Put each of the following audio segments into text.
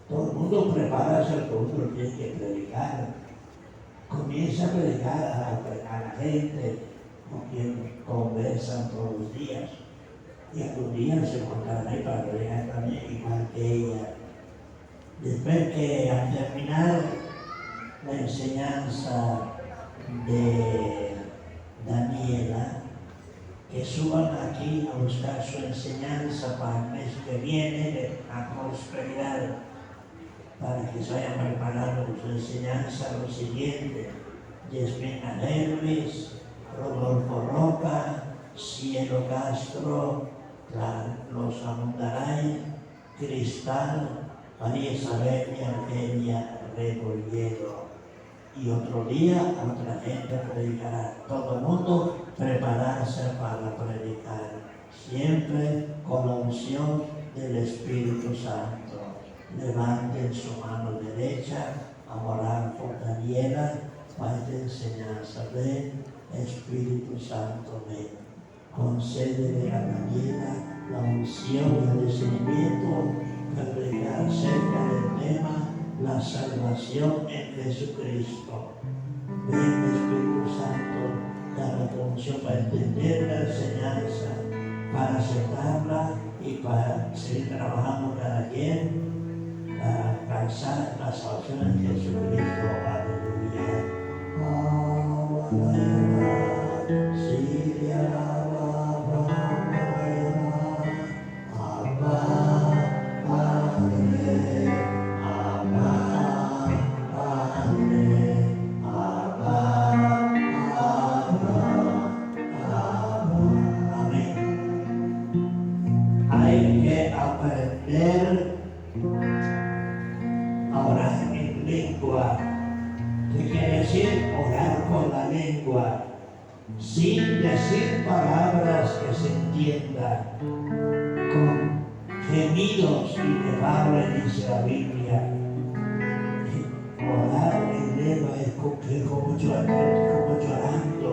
Todo el mundo prepara el culto, tiene que predicar. Comienza a predicar a la gente con quien conversan todos los días. Y algún día se encontrarán ahí para predicar también, igual que ella. Después que al terminar la enseñanza de Daniela, que suban aquí a buscar su enseñanza para el mes que viene de la prosperidad, para que se vayan preparando su enseñanza lo siguiente: Yesmina Hermes, Rodolfo Roca, Cielo Castro, Carlos Amundaray, Cristal, María Isabel y Argelia Rebollero. Y otro día otra gente predicará. Todo el mundo prepararse para predicar, siempre con la unción del Espíritu Santo. Levanten su mano derecha a orar por Daniela, para esta enseñanza. Ven, Espíritu Santo, ven. Concédele a Daniela la unción y el discernimiento de predicar acerca del tema la salvación en Jesucristo. Ven, Espíritu Santo, dame tu unción para entender la enseñanza, para aceptarla y para seguir trabajando cada quien para alcanzar la salvación en Jesucristo. Aleluya. Hay que aprender a orar en lengua. ¿Qué quiere decir? Orar con la lengua, sin decir palabras que se entiendan, con gemidos inefables, dice la Biblia. Orar en lengua es como llorando.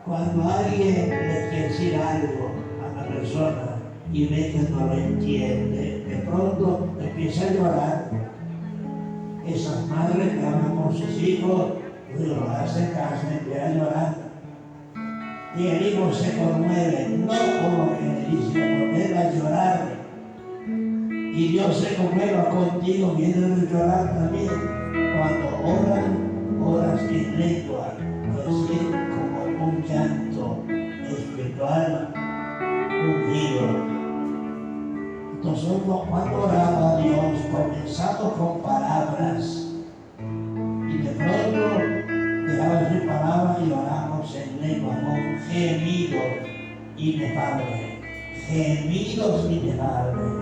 Cuando alguien le quiere decir algo a una persona y ve que no lo entiende, de pronto empieza a llorar. Esas madres que hablan con sus hijos, no hacen caso, empieza a llorar. Y el hijo se conmueve, no como que le dice, poner a llorar. Y Dios se conmueva contigo, viendo llorar también. Cuando oras en lengua, es decir, como un llanto espiritual, ungido. Entonces, cuando oraba a Dios, comenzamos con palabras. Y de pronto dejaba de decir palabras y oramos en lengua con gemidos inefables. Gemidos inefables.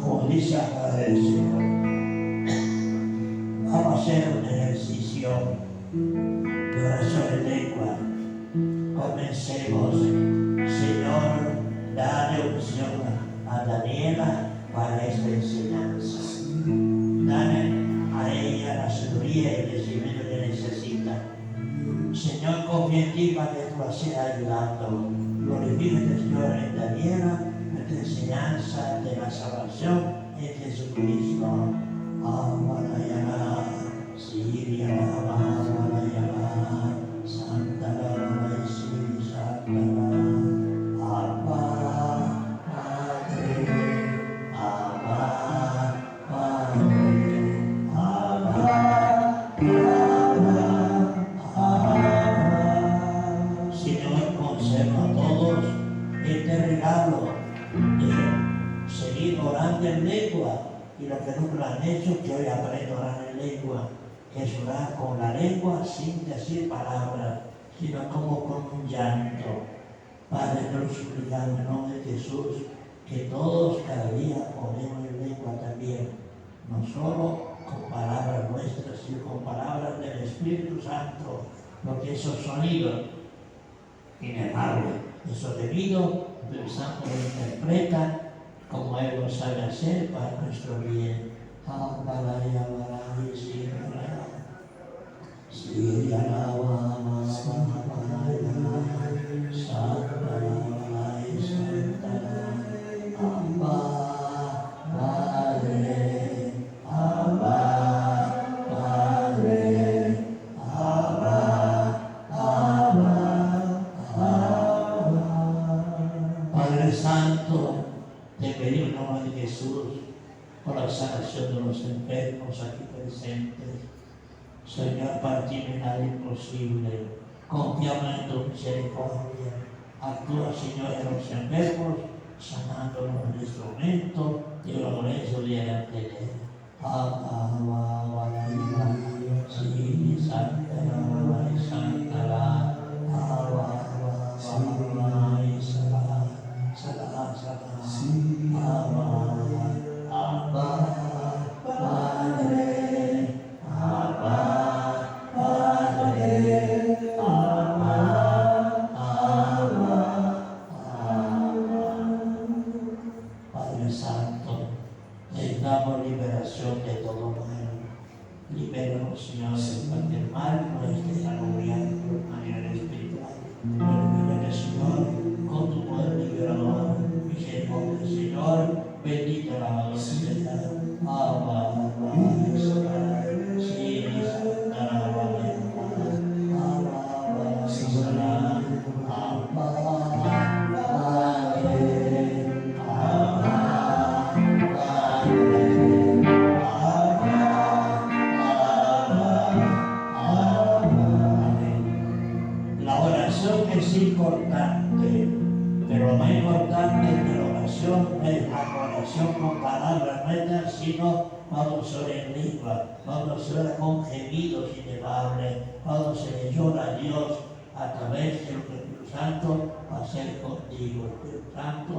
Como dice acá el Señor, vamos a hacer un ejercicio de oración en lengua. Comencemos. Señor, dale unción a Daniela para esta enseñanza. Dale a ella la sabiduría y el crecimiento que necesita. Señor, confía en ti para que tú la sigas ayudando. Glorifícate, Señor, en Daniela, nuestra enseñanza de la salvación en Jesucristo. Amanayana, Siria, Amanayana, Santa Lara, Siri, Santa Lara, Abba, Padre, Abba, Padre, Abba, Abba. Señor, conserva a todos este regalo de seguir orando en lengua, y lo que nunca lo han hecho, que hoy aprendo a orar en lengua, que es orar con la lengua sin decir palabras, sino como con un llanto. Padre, nos suplicamos en nombre de Jesús que todos cada día oremos en lengua también, no solo con palabras nuestras, sino con palabras del Espíritu Santo, porque esos sonidos inefables, esos gemidos, el Santo lo interpreta como Él lo sabe hacer para nuestro bien. Padre Santo, te pedimos en nombre de Jesús por la sanación de los enfermos aquí presentes. Señor, para ti no hay nada imposible. Confiamos en tu misericordia. Actúa, Señor, en los enfermos, sanándolos en este momento. Te lo agradezco delante de Él. Sí, Santa, Santa, Padre Santo, necesitamos liberación de todo mal. Libéranos, Señor, del mal, no estés agobiando de manera espiritual. Libérate, Señor, con tu poder liberador. Misericordia, Señor, bendita la adolescencia. La oración es importante, pero lo más importante de la oración no es la oración con palabras nuestras, sino cuando se ora en lengua, cuando se ora con gemidos inefables, cuando se le llora a Dios a través de lo que el Espíritu Santo va a hacer contigo. El Espíritu Santo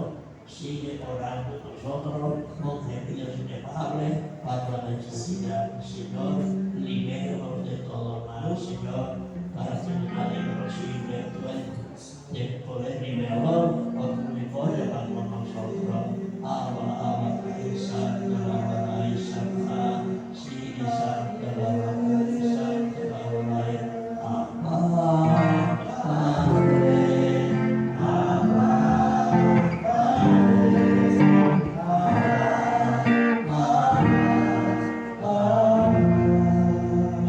sigue orando nosotros con gemidos inefables para la necesidad. Señor, libéranos de todo mal, Señor, para que nada imposible. de poder liberador, contribuye con nosotros. Abba, Abba, Santa, Abba, Santa, sí, Santa, Abba, Santa, Abba, Abba, Padre, Abba,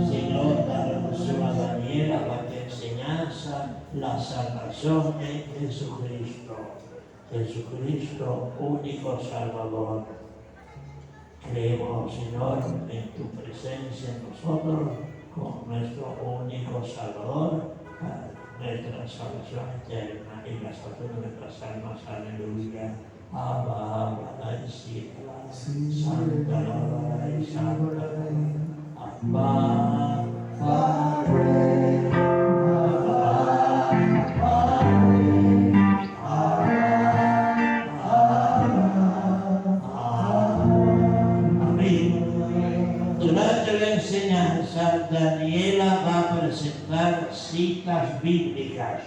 Señor, danos a Daniela para que enseñanza la salvación en Jesucristo. Jesucristo, único Salvador. Creemos, Señor, en tu presencia en nosotros como nuestro único Salvador para nuestra salvación eterna y la salvación de nuestras almas. Aleluya. Abba, Abba, Santa, Abba, Santa, Abba, Padre, durante la enseñanza, Daniela va a presentar citas bíblicas.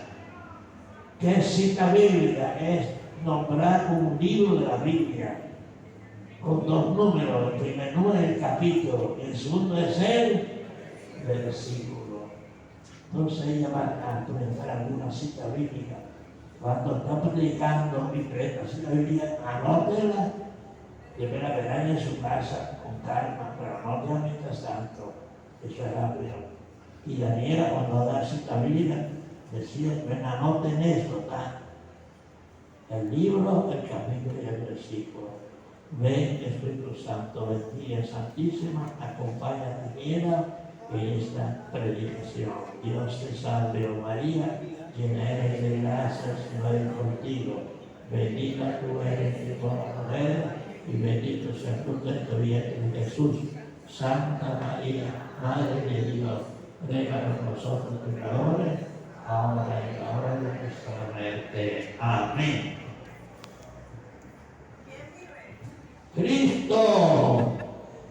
¿Qué es cita bíblica? Es nombrar un libro de la Biblia con dos números. El primer número es el capítulo, el segundo es el versículo. Entonces ella va a presentar alguna cita bíblica. Cuando está predicando y predica la cita bíblica, anótela. Después la verán en su casa con calma, pero no ya mientras tanto. Eso es rápido. Y Daniela, cuando da cita bíblica, decía, ven, anoten esto, el libro, el capítulo y el versículo. Ven, Espíritu Santo, bendiga Santísima, acompaña a Daniela en esta predicación. Dios te salve, oh María, llena eres de gracia, el Señor es contigo. Bendita tú eres entre todas las mujeres, y bendito sea el fruto de tu vientre, Jesús. Santa María, Madre de Dios, ruega por nosotros pecadores, ahora y en la hora de nuestra muerte. Amén. Cristo.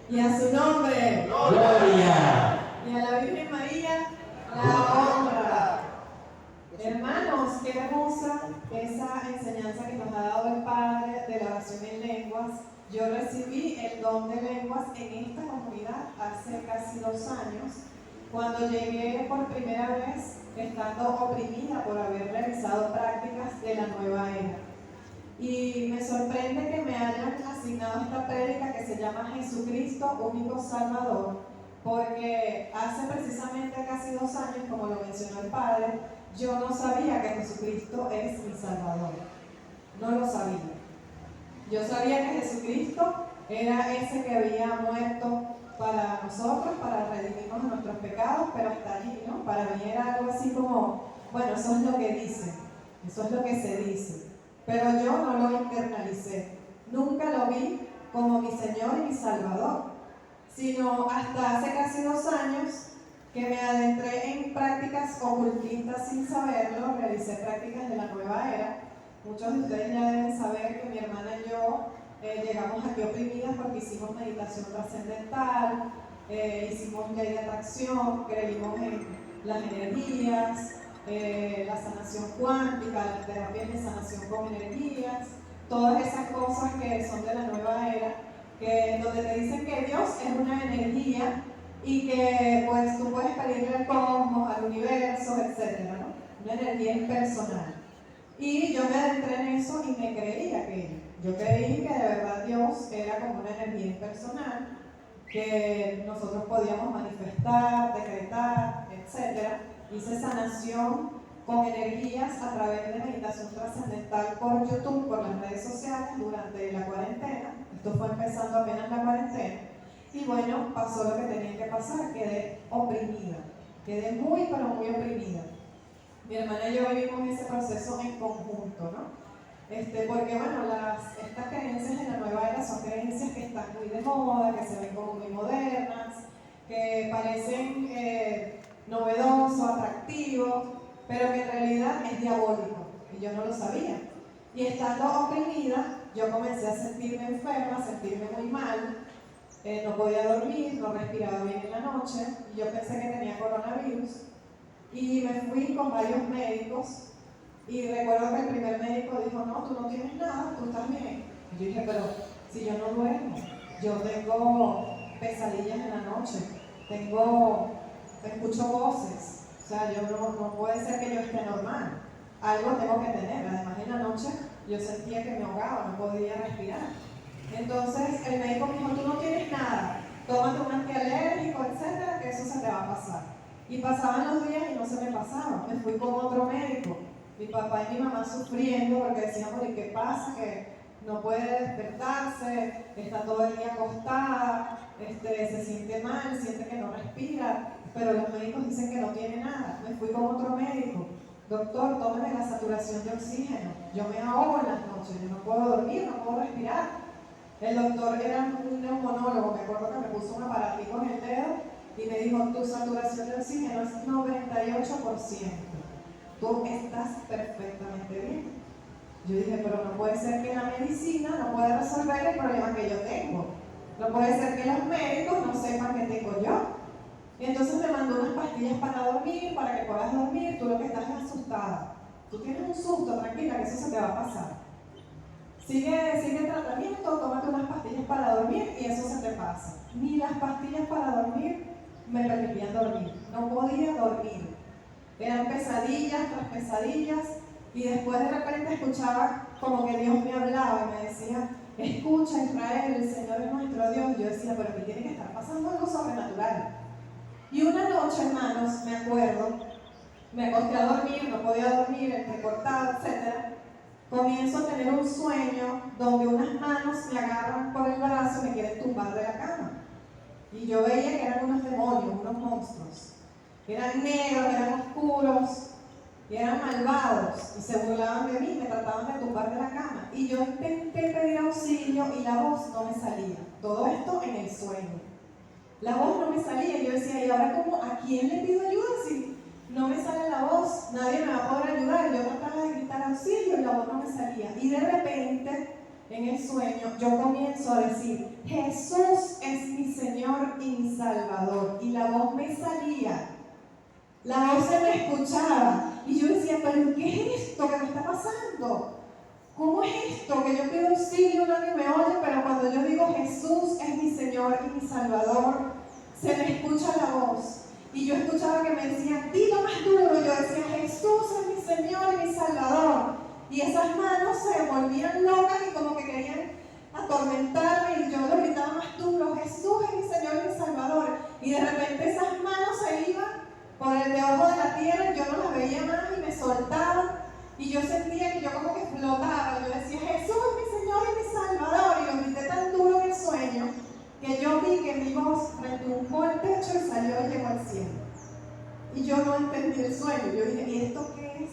Y a su nombre. Gloria. Y a la Virgen María, la honra. Hermanos, qué hermosa esa enseñanza que nos ha dado el Padre de la oración en lenguas. Yo recibí el don de lenguas en esta comunidad hace casi 2 años, cuando llegué por primera vez estando oprimida por haber realizado prácticas de la nueva era. Y me sorprende que me hayan asignado esta prédica que se llama Jesucristo, único Salvador, porque hace precisamente casi 2 años, como lo mencionó el Padre, yo no sabía que Jesucristo es mi Salvador. No lo sabía. Yo sabía que Jesucristo era ese que había muerto para nosotros, para redimirnos de nuestros pecados, pero hasta allí, ¿no? Para mí era algo así como, bueno, eso es lo que dice, eso es lo que se dice. Pero yo no lo internalicé. Nunca lo vi como mi Señor y mi Salvador, sino hasta hace casi 2 años que me adentré en prácticas ocultistas sin saberlo. Realicé prácticas de la nueva era. Muchos de ustedes ya deben saber que mi hermana y yo llegamos aquí oprimidas porque hicimos meditación trascendental, hicimos ley de atracción, creímos en las energías, la sanación cuántica, las terapias de sanación con energías, todas esas cosas que son de la nueva era, donde te dicen que Dios es una energía y que pues tú puedes pedirle al cosmos, al universo, etc., ¿no? Una energía impersonal. Y yo me adentré en eso y me creí aquello. Yo creí que de verdad Dios era como una energía impersonal, que nosotros podíamos manifestar, decretar, etc. Hice sanación con energías a través de meditación trascendental por YouTube, por las redes sociales durante la cuarentena. Esto fue empezando apenas la cuarentena. Y bueno, pasó lo que tenía que pasar, quedé oprimida. Quedé muy, pero muy oprimida. Mi hermana y yo vivimos ese proceso en conjunto, ¿no? Porque bueno, estas creencias de la nueva era son creencias que están muy de moda, que se ven como muy modernas, que parecen novedosos, atractivos, pero que en realidad es diabólico, y yo no lo sabía. Y estando oprimida, yo comencé a sentirme enferma, a sentirme muy mal, no podía dormir, no respiraba bien en la noche, y yo pensé que tenía coronavirus, y me fui con varios médicos, Y recuerdo que el primer médico dijo, no, tú no tienes nada, tú estás bien. Y yo dije, pero si yo no duermo, yo tengo pesadillas en la noche, escucho voces, o sea, no puede ser que yo esté normal, algo tengo que tener. Además en la noche yo sentía que me ahogaba, no podía respirar. Entonces el médico me dijo, tú no tienes nada, tómate un antialérgico, etcétera, que eso se te va a pasar. Y pasaban los días y no se me pasaba. Me fui con otro médico, mi papá y mi mamá sufriendo porque decían, ¿y qué pasa? Que no puede despertarse, está todo el día acostada, se siente mal, siente que no respira, pero los médicos dicen que no tiene nada. Me fui con otro médico, doctor, tómeme la saturación de oxígeno, yo me ahogo en las noches, yo no puedo dormir, no puedo respirar. El doctor era un neumonólogo, me acuerdo que me puso un aparatico en el dedo y me dijo, tu saturación de oxígeno es 98%, tú estás perfectamente bien. Yo dije, pero no puede ser que la medicina no pueda resolver el problema que yo tengo. No puede ser que los médicos no sepan qué tengo yo. Y entonces me mandó unas pastillas para dormir, para que puedas dormir. Tú lo que estás es asustada. Tú tienes un susto, tranquila, que eso se te va a pasar. Sigue el tratamiento, tómate unas pastillas para dormir y eso se te pasa. Ni las pastillas para dormir me permitían dormir. No podía dormir. Eran pesadillas tras pesadillas. Y después de repente escuchaba como que Dios me hablaba y me decía, escucha Israel, el Señor es nuestro Dios. Yo decía, pero aquí tiene que estar pasando algo sobrenatural. Y una noche, hermanos, me acuerdo, me acosté a dormir, no podía dormir, entrecortado, etc. Comienzo a tener un sueño donde unas manos me agarran por el brazo y me quieren tumbar de la cama. Y yo veía que eran unos demonios, unos monstruos. Eran negros, eran oscuros. Y eran malvados y se burlaban de mí, me trataban de tumbar de la cama. Y yo intenté pedir auxilio y la voz no me salía. Todo esto en el sueño. La voz no me salía y yo decía, ¿y ahora cómo? ¿A quién le pido ayuda si no me sale la voz? Nadie me va a poder ayudar. Yo trataba de gritar auxilio y la voz no me salía. Y de repente, en el sueño, yo comienzo a decir, Jesús es mi Señor y mi Salvador. Y la voz me salía. La voz se me escuchaba y yo decía, pero ¿qué es esto que me está pasando? ¿Cómo es esto? Que yo pido auxilio, nadie me oye, pero cuando yo digo Jesús es mi Señor y mi Salvador, se me escucha la voz. Y yo escuchaba que me decían, dilo más duro. Yo decía, Jesús es mi Señor y mi Salvador. Y esas manos se volvían locas y como que querían atormentarme y yo lo gritaba más duro, Jesús es mi Señor y mi Salvador. Y de repente esas manos se iban por el debajo de la tierra, yo no las veía más y me soltaban y yo sentía que yo como que flotaba. Yo decía, Jesús es mi Señor y mi Salvador, y lo grité tan duro en el sueño que yo vi que mi voz retumbó el techo y salió y llegó al cielo. Y yo no entendí el sueño. Yo dije, ¿y esto qué es?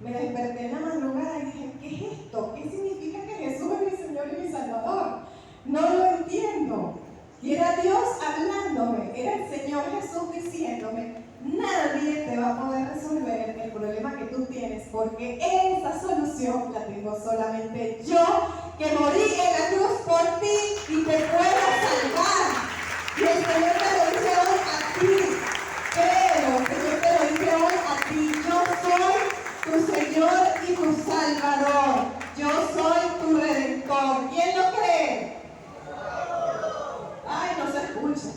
Me desperté en la madrugada y dije, ¿qué es esto? ¿Qué significa que Jesús es mi Señor y mi Salvador? No lo entiendo. Y era Dios hablándome, era el Señor Jesús diciéndome, nadie te va a poder resolver el problema que tú tienes, porque esa solución la tengo solamente yo, que morí en la cruz por ti y te puedo salvar. Y el Señor te lo dice hoy a ti, pero el Señor te lo dice hoy a ti, yo soy tu Señor y tu Salvador, yo soy tu Redentor. ¿Quién lo cree? Ay, no se escucha.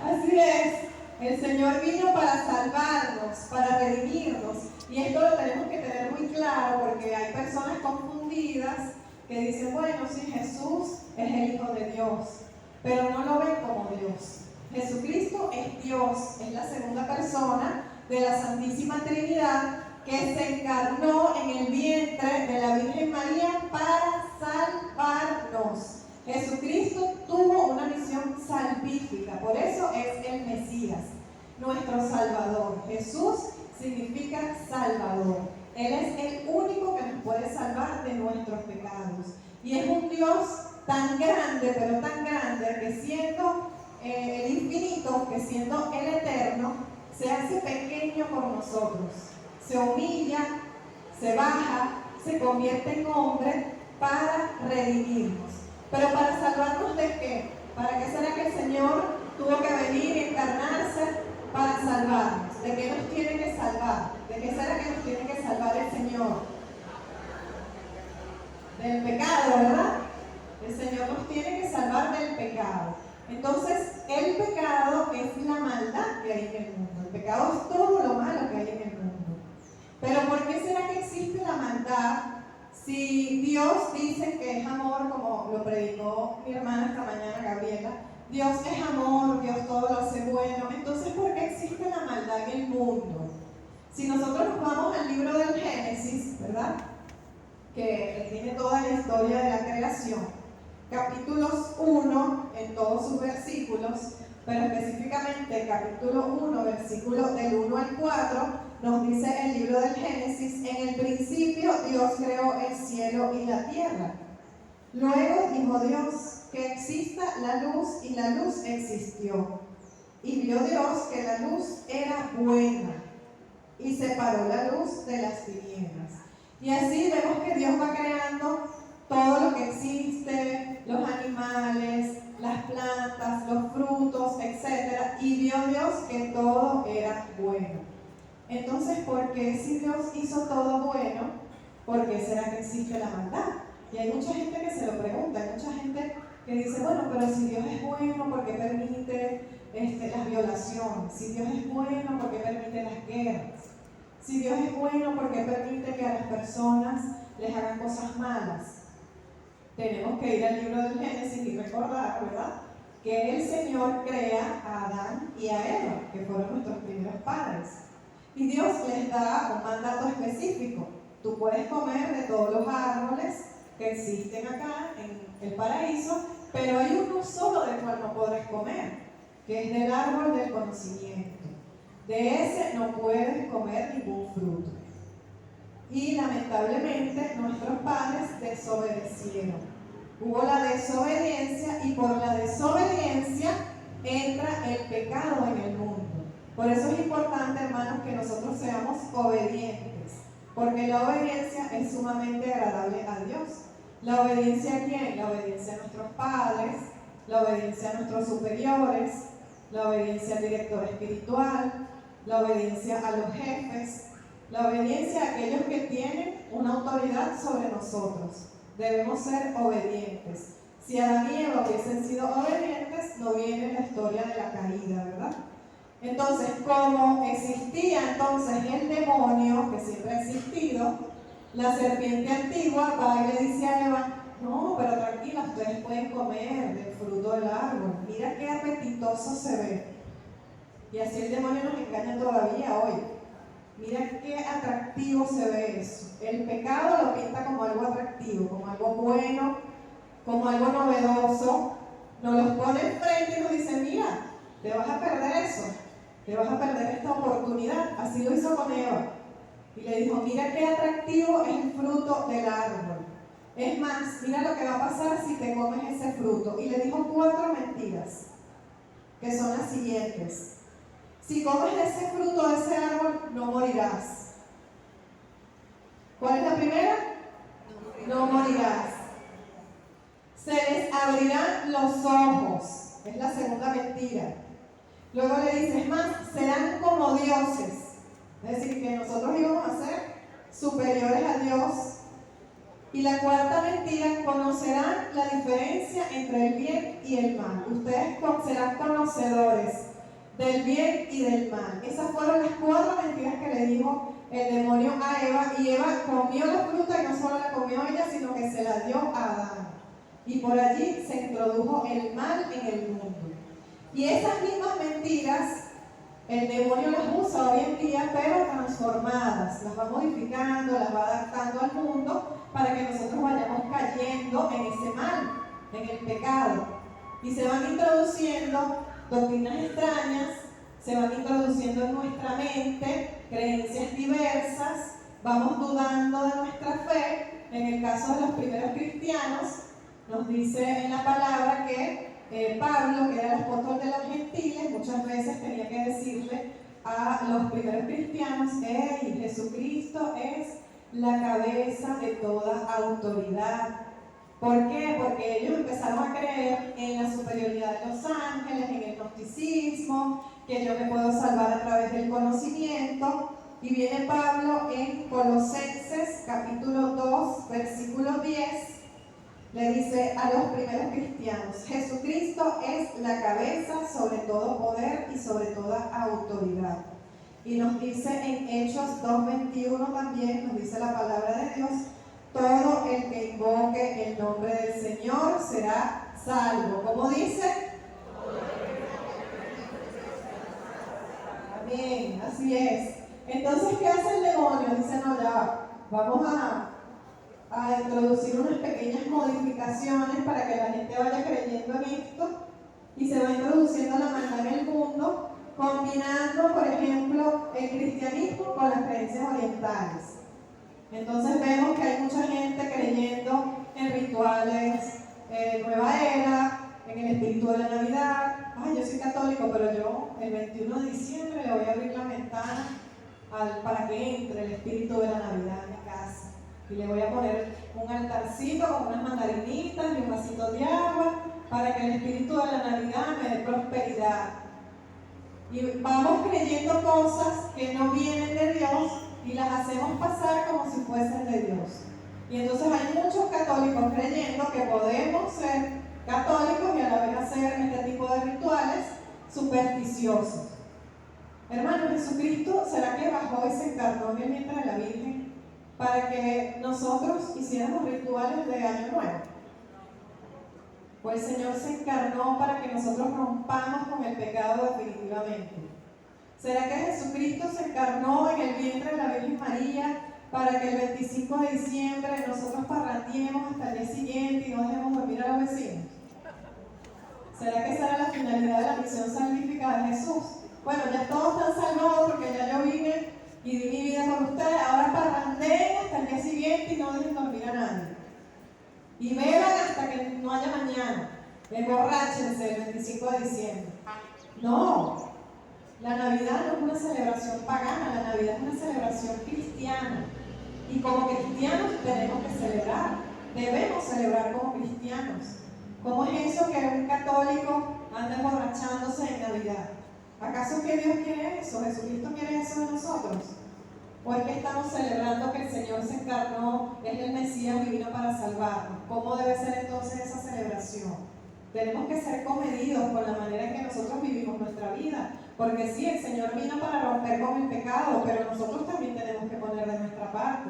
Así es, el Señor vino para salvarnos, para redimirnos. Y esto lo tenemos que tener muy claro porque hay personas confundidas que dicen, bueno, sí, Jesús es el Hijo de Dios, pero no lo ven como Dios. Jesucristo es Dios, es la segunda persona de la Santísima Trinidad que se encarnó en el vientre de la Virgen María para salvarnos. Jesucristo tuvo una misión salvífica, por eso es el Mesías, nuestro Salvador. Jesús significa Salvador. Él es el único que nos puede salvar de nuestros pecados. Y es un Dios tan grande, pero tan grande, que siendo el infinito, que siendo el eterno, se hace pequeño por nosotros. Se humilla, se baja, se convierte en hombre para redimirnos. Pero para salvarnos ¿de qué? ¿Para qué será que el Señor tuvo que venir y encarnarse? Para salvarnos. ¿De qué nos tiene que salvar? ¿De qué será que nos tiene que salvar el Señor? Del pecado, ¿verdad? El Señor nos tiene que salvar del pecado. Entonces, el pecado es la maldad que hay en el mundo. El pecado es todo lo malo que hay en el mundo. Pero ¿por qué será que existe la maldad si Dios dice que es amor, como lo predicó mi hermana esta mañana, Gabriela? Dios es amor, Dios todo lo hace bueno. Entonces, ¿por qué existe la maldad en el mundo? Si nosotros nos vamos al libro del Génesis, ¿verdad? Que tiene toda la historia de la creación, capítulos 1 en todos sus versículos, pero específicamente capítulo 1, versículos del 1 al 4, nos dice el libro del Génesis: en el principio Dios creó el cielo y la tierra. Luego dijo Dios que exista la luz, y la luz existió. Y vio Dios que la luz era buena, y separó la luz de las tinieblas. Y así vemos que Dios va creando todo lo que existe, los animales, las plantas, los frutos, etc. Y vio Dios que todo era bueno. Entonces, ¿por qué si Dios hizo todo bueno, por qué será que existe la maldad? Y hay mucha gente que se lo pregunta, hay mucha gente que dice, bueno, pero si Dios es bueno, ¿por qué permite las violaciones? Si Dios es bueno, ¿por qué permite las guerras? Si Dios es bueno, ¿por qué permite que a las personas les hagan cosas malas? Tenemos que ir al libro del Génesis y recordar, ¿verdad?, que el Señor crea a Adán y a Eva, que fueron nuestros primeros padres. Y Dios les da un mandato específico. Tú puedes comer de todos los árboles que existen acá en el paraíso, pero hay uno solo del cual no podrás comer, que es del árbol del conocimiento. De ese no puedes comer ningún fruto. Y lamentablemente nuestros padres desobedecieron. Hubo la desobediencia, y por la desobediencia entra el pecado en el mundo. Por eso es importante, hermanos, que nosotros seamos obedientes, porque la obediencia es sumamente agradable a Dios. ¿La obediencia a quién? La obediencia a nuestros padres, la obediencia a nuestros superiores, la obediencia al director espiritual, la obediencia a los jefes, la obediencia a aquellos que tienen una autoridad sobre nosotros. Debemos ser obedientes. Si Adán y Eva hubiesen sido obedientes, no viene la historia de la caída, ¿verdad? Entonces, como existía entonces el demonio, que siempre ha existido, la serpiente antigua va y le dice a Eva: no, pero tranquila, ustedes pueden comer del fruto del árbol. Mira qué apetitoso se ve. Y así el demonio nos engaña todavía hoy. Mira qué atractivo se ve eso. El pecado lo pinta como algo atractivo, como algo bueno, como algo novedoso. Nos los pone enfrente y nos dice: mira, te vas a perder eso, te vas a perder esta oportunidad. Así lo hizo con Eva. Y le dijo: mira qué atractivo es el fruto del árbol. Es más, mira lo que va a pasar si te comes ese fruto. Y le dijo 4 mentiras, que son las siguientes. Si comes ese fruto de ese árbol, no morirás. ¿Cuál es la primera? No morirás. Se les abrirán los ojos. Es la segunda mentira. Luego le dice: es más, serán como dioses. Es decir, que nosotros íbamos a ser superiores a Dios. Y la cuarta mentira: conocerán la diferencia entre el bien y el mal. Ustedes serán conocedores del bien y del mal. Esas fueron las 4 mentiras que le dijo el demonio a Eva, y Eva comió la fruta, y no solo la comió ella, sino que se la dio a Adán. Y por allí se introdujo el mal en el mundo. Y esas mismas mentiras el demonio las usa hoy en día, pero transformadas. Las va modificando, las va adaptando al mundo para que nosotros vayamos cayendo en ese mal, en el pecado. Y se van introduciendo doctrinas extrañas, se van introduciendo en nuestra mente creencias diversas, vamos dudando de nuestra fe. En el caso de los primeros cristianos, nos dice en la palabra que Pablo, que era el apóstol de los gentiles, muchas veces tenía que decirle a los primeros cristianos: hey, Jesucristo es la cabeza de toda autoridad. ¿Por qué? Porque ellos empezaron a creer en la superioridad de los ángeles, en el gnosticismo, que yo me puedo salvar a través del conocimiento. Y viene Pablo en Colosenses capítulo 2, versículo 10, le dice a los primeros cristianos: Jesucristo es la cabeza sobre todo poder y sobre toda autoridad. Y nos dice en Hechos 2:21 también, nos dice la palabra de Dios: todo el que invoque el nombre del Señor será salvo. ¿Cómo dice? Amén, así es. Entonces, ¿qué hace el demonio? Dice: no, ya, vamos a introducir unas pequeñas modificaciones para que la gente vaya creyendo en esto, y se va introduciendo la maldad en el mundo, combinando, por ejemplo, el cristianismo con las creencias orientales. Entonces vemos que hay mucha gente creyendo en rituales, nueva era, en el espíritu de la Navidad. Ay, yo soy católico, pero yo el 21 de diciembre le voy a abrir la ventana para que entre el espíritu de la Navidad en mi casa. Y le voy a poner un altarcito con unas mandarinitas y un vasito de agua para que el espíritu de la Navidad me dé prosperidad. Y vamos creyendo cosas que no vienen de Dios y las hacemos pasar como si fuesen de Dios. Y entonces hay muchos católicos creyendo que podemos ser católicos y a la vez hacer este tipo de rituales supersticiosos. Hermano, Jesucristo, ¿será que bajó y se encarnó en el vientre de la Virgen para que nosotros hiciéramos rituales de Año Nuevo? Pues el Señor se encarnó para que nosotros rompamos con el pecado definitivamente. ¿Será que Jesucristo se encarnó en el vientre de la Virgen María para que el 25 de diciembre nosotros parrandiemos hasta el día siguiente y no dejemos dormir a los vecinos? ¿Será que esa era la finalidad de la misión salvífica de Jesús? Bueno, ya todos están salvados porque ya yo vine y di mi vida con ustedes, ahora parrandeen hasta el día siguiente y no dejen dormir a nadie. Y beban hasta que no haya mañana. Emborráchense el 25 de diciembre. No, la Navidad no es una celebración pagana, la Navidad es una celebración cristiana. Y como cristianos tenemos que celebrar, debemos celebrar como cristianos. ¿Cómo es eso que un católico anda emborrachándose en Navidad? ¿Acaso que Dios quiere eso? ¿Jesucristo quiere eso de nosotros? ¿O es que estamos celebrando que el Señor se encarnó, es el Mesías y vino para salvarnos? ¿Cómo debe ser entonces esa celebración? Tenemos que ser comedidos con la manera en que nosotros vivimos nuestra vida, porque sí, el Señor vino para romper con el pecado, pero nosotros también tenemos que poner de nuestra parte.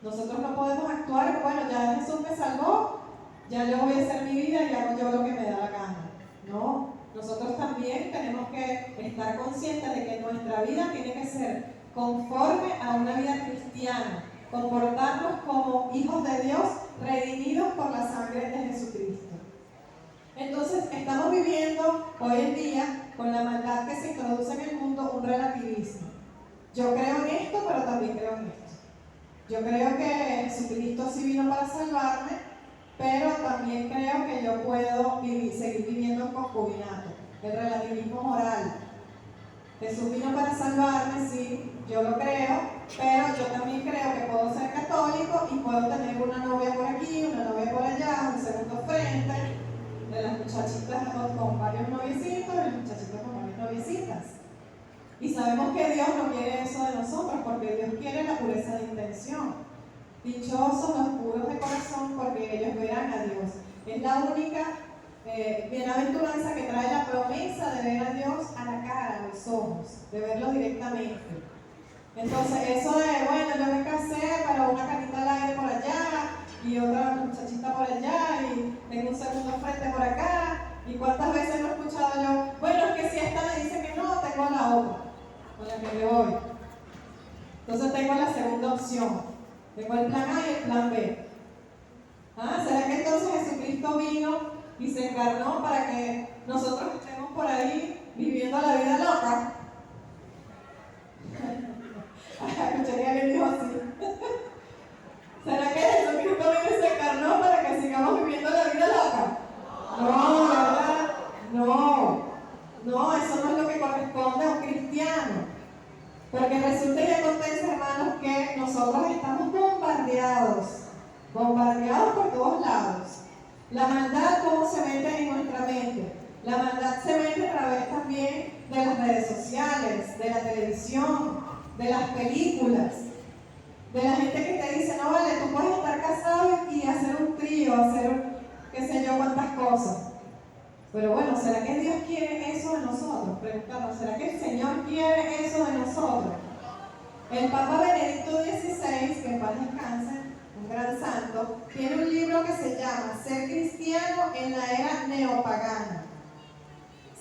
Nosotros no podemos actuar, bueno, ya Jesús me salvó, ya yo voy a hacer mi vida y hago yo lo que me da la gana. No, nosotros también tenemos que estar conscientes de que nuestra vida tiene que ser conforme a una vida cristiana, comportarnos como hijos de Dios, redimidos por la sangre de Jesucristo. Entonces, estamos viviendo hoy en día, con la maldad que se introduce en el mundo, un relativismo. Yo creo en esto, pero también creo en esto. Yo creo que Jesucristo sí vino para salvarme, pero también creo que yo puedo seguir viviendo en concubinato, el relativismo moral. Jesús vino para salvarme, sí, yo lo creo, pero yo también creo que puedo ser católico y puedo tener una novia por aquí, una novia por allá, un segundo frente, de las muchachitas con varios noviecitos y los muchachitos con varias noviecitas. Y sabemos que Dios no quiere eso de nosotros, porque Dios quiere la pureza de intención. Dichosos los puros de corazón, porque ellos verán a Dios. Es la única bienaventuranza que trae la promesa de ver a Dios a la cara, a los ojos, de verlo directamente. Entonces, eso de, bueno, yo me casé para una canita al aire por allá y otra muchachita por allá y tengo un segundo frente por acá, y cuántas veces no he escuchado yo, bueno, es que si esta me dice que no, tengo la otra con la que me voy. Entonces tengo la segunda opción, tengo el plan A y el plan B. ¿Será que entonces Jesucristo vino y se encarnó para que nosotros estemos por ahí viviendo la vida loca? Escuché que alguien dijo así. ¿Será que Jesucristo vino y se encarnó para que sigamos viviendo la vida loca? No, ¿verdad? No, eso no es lo que corresponde a un cristiano. Porque resulta y acontece, hermanos, que nosotros estamos bombardeados por todos lados. La maldad, ¿cómo se mete en nuestra mente? La maldad se mete a través también de las redes sociales, de la televisión, de las películas, de la gente que te dice, no vale, tú puedes estar casado y hacer un trío, hacer qué sé yo cuántas cosas. Pero bueno, ¿será que Dios quiere eso de nosotros? Preguntamos, ¿será que el Señor quiere eso de nosotros? El Papa Benedicto XVI, que en paz descanse, un gran santo, tiene un libro que se llama Ser cristiano en la era neopagana.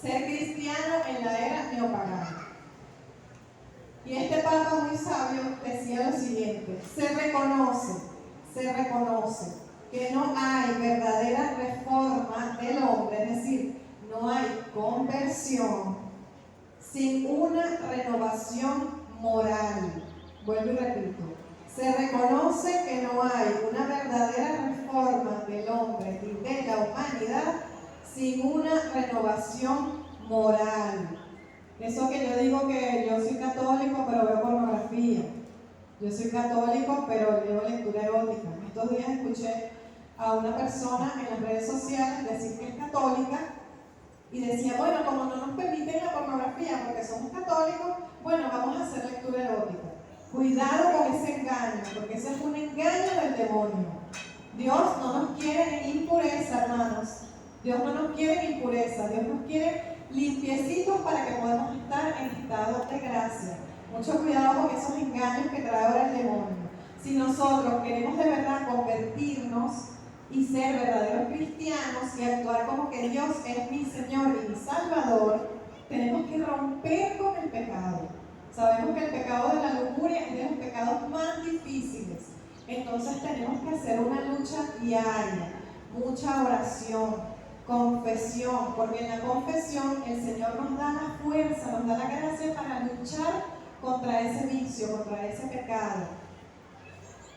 Ser cristiano en la era neopagana. Y este Papa muy sabio decía lo siguiente: se reconoce que no hay verdadera reforma del hombre, es decir, no hay conversión sin una renovación moral. Vuelvo y repito, se reconoce que no hay una verdadera reforma del hombre y de la humanidad sin una renovación moral. Eso que yo digo que yo soy católico pero veo pornografía, yo soy católico pero leo lectura erótica. Estos días escuché a una persona en las redes sociales decir que es católica y decía, bueno, como no nos permiten la pornografía porque somos católicos, bueno, vamos a hacer lectura erótica. Cuidado con ese engaño, porque ese es un engaño del demonio. Dios no nos quiere en impureza, hermanos. Dios no nos quiere en impureza, Dios nos quiere limpiecitos para que podamos estar en estado de gracia. Mucho cuidado con esos engaños que trae ahora el demonio. Si nosotros queremos de verdad convertirnos y ser verdaderos cristianos y actuar como que Dios es mi Señor y mi Salvador, tenemos que romper con el pecado. Sabemos que el pecado de la lujuria es de los pecados más difíciles. Entonces tenemos que hacer una lucha diaria, mucha oración, confesión, porque en la confesión el Señor nos da la fuerza, nos da la gracia para luchar contra ese vicio, contra ese pecado.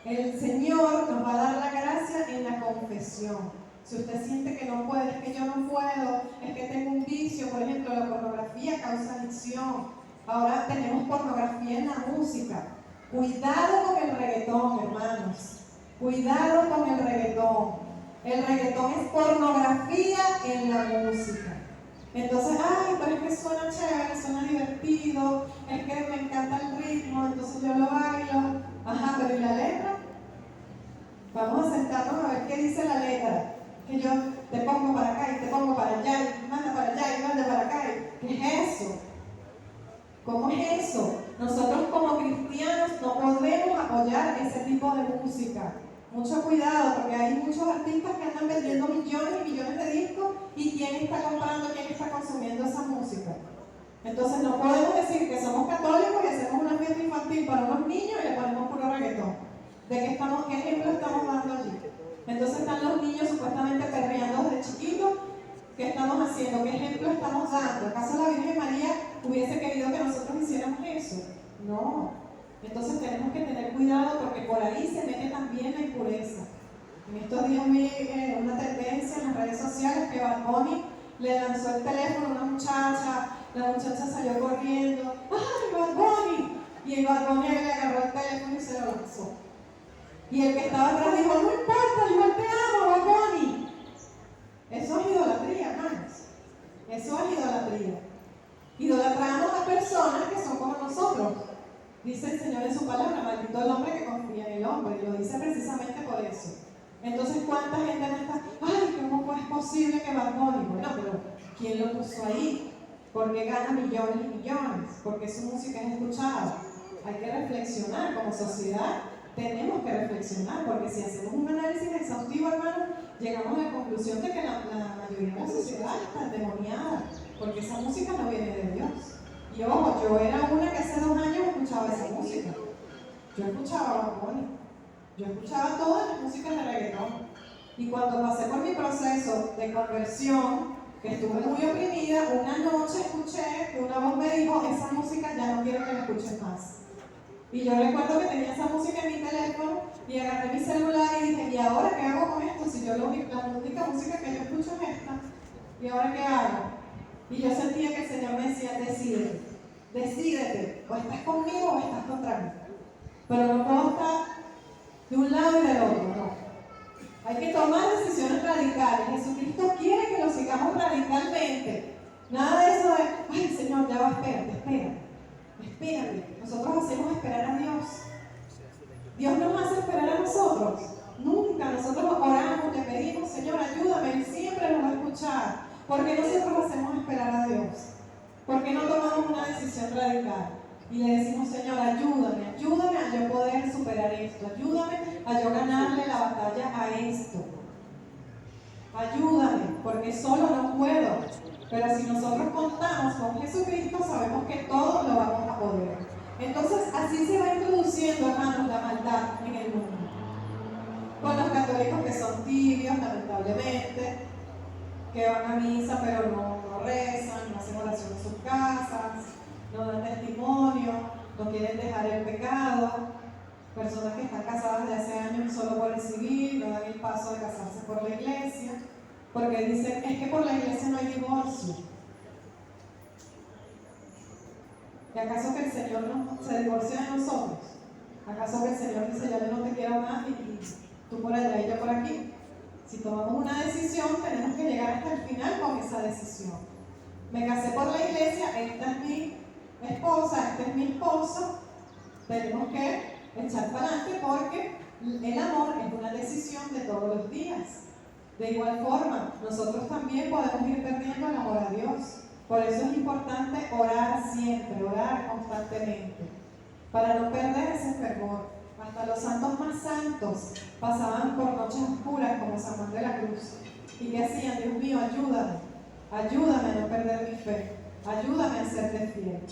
El Señor nos va a dar la gracia en la confesión. Si usted siente que no puede, es que yo no puedo, es que tengo un vicio, por ejemplo, la pornografía causa adicción. Ahora tenemos pornografía en la música. Cuidado con el reggaetón, hermanos. Cuidado con el reggaetón. El reggaetón es pornografía en la música. Entonces, ay, pero es que suena chévere, suena divertido, es que me encanta el ritmo, entonces yo lo bailo. Ajá, pero ¿y la letra? Vamos a sentarnos a ver qué dice la letra. Que yo te pongo para acá y te pongo para allá, y manda para allá y manda para acá. ¿Qué es eso? ¿Cómo es eso? Nosotros como cristianos no podemos apoyar ese tipo de música. Mucho cuidado, porque hay muchos artistas que andan vendiendo millones y millones de discos y quién está comprando, quién está consumiendo esa música. Entonces no podemos decir que somos católicos y hacemos una fiesta infantil para unos niños y le ponemos puro reggaetón. ¿Qué ejemplo estamos dando allí? Entonces están los niños supuestamente perreando desde chiquitos. ¿Qué estamos haciendo? ¿Qué ejemplo estamos dando? ¿Acaso la Virgen María hubiese querido que nosotros hiciéramos eso? No. Entonces tenemos que tener cuidado porque por ahí se mete también la impureza. En estos días vi una tendencia en las redes sociales que Bad Bunny le lanzó el teléfono a una muchacha, la muchacha salió corriendo, ¡ay, Bad Bunny! Y el Bad Bunny le agarró el teléfono y se lo lanzó. Y el que estaba atrás dijo, no importa, igual te amo, Bad Bunny. Eso es idolatría, hermanos. Eso es idolatría. Idolatramos a personas que son como nosotros. Dice el Señor en su palabra, maldito el hombre que confía en el hombre, y lo dice precisamente por eso. Entonces, ¿cuánta gente no está? Ay, ¿cómo es posible que Bad Bunny? Bueno, pero ¿quién lo puso ahí? ¿Por qué gana millones y millones? Porque su música es escuchada. Hay que reflexionar como sociedad, tenemos que reflexionar, porque si hacemos un análisis exhaustivo, hermano, llegamos a la conclusión de que la mayoría de la sociedad está endemoniada, porque esa música no viene de Dios. Y ojo, yo era una que hace 2 años escuchaba esa música. Yo escuchaba Bad Bunny. Yo escuchaba todas las músicas de reggaetón. Y cuando pasé por mi proceso de conversión, que estuve muy oprimida, una noche escuché que una voz me dijo, esa música ya no quiero que la escuches más. Y yo recuerdo que tenía esa música en mi teléfono y agarré mi celular y dije, ¿y ahora qué hago con esto? Si yo la única música que yo escucho es esta. ¿Y ahora qué hago? Y yo sentía que el Señor me decía, decídete, o estás conmigo o estás contra mí. Pero no puedo estar de un lado y del otro, no. Hay que tomar decisiones radicales. Jesucristo quiere que lo sigamos radicalmente. Nada de eso de, ay, Señor, Señor, ya va, espérate. Nosotros hacemos esperar a Dios. Dios nos hace esperar a nosotros. Nunca. Nosotros oramos, le pedimos, Señor, ayúdame. Él siempre nos va a escuchar. ¿Por qué nosotros hacemos esperar a Dios? ¿Por qué no tomamos una decisión radical? Y le decimos, Señor, ayúdame a yo poder superar esto. Ayúdame a yo ganarle la batalla a esto. Ayúdame, porque solo no puedo. Pero si nosotros contamos con Jesucristo, sabemos que todo lo vamos a poder. Entonces, así se va introduciendo, hermanos, la maldad en el mundo. Con los católicos que son tibios, lamentablemente, que van a misa pero no rezan, no hacen oración en sus casas, no dan testimonio, no quieren dejar el pecado. Personas que están casadas de hace años solo por el civil, no dan el paso de casarse por la iglesia, porque dicen, es que por la iglesia no hay divorcio. ¿Y acaso que el Señor no se divorcia de nosotros? ¿Acaso que el Señor dice, ya yo no te quiero más y tú por allá y yo por aquí? Si tomamos una decisión, tenemos que llegar hasta el final con esa decisión. Me casé por la iglesia, esta es mi esposa, este es mi esposo, tenemos que echar para adelante porque el amor es una decisión de todos los días. De igual forma, nosotros también podemos ir perdiendo el amor a Dios. Por eso es importante orar siempre, orar constantemente, para no perder ese fervor. Hasta los santos más santos pasaban por noches oscuras como San Juan de la Cruz. ¿Y qué hacían? Dios mío, ayúdame a no perder mi fe, ayúdame a serte fiel.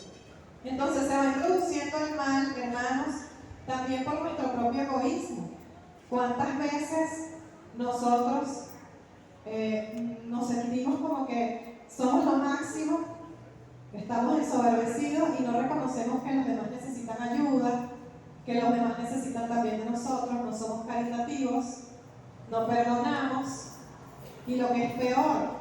Entonces se va introduciendo el mal, hermanos, también por nuestro propio egoísmo. ¿Cuántas veces nosotros nos sentimos como que somos lo máximo, estamos ensoberbecidos y no reconocemos que los demás necesitan ayuda, que los demás necesitan también de nosotros, no somos caritativos, no perdonamos y lo que es peor,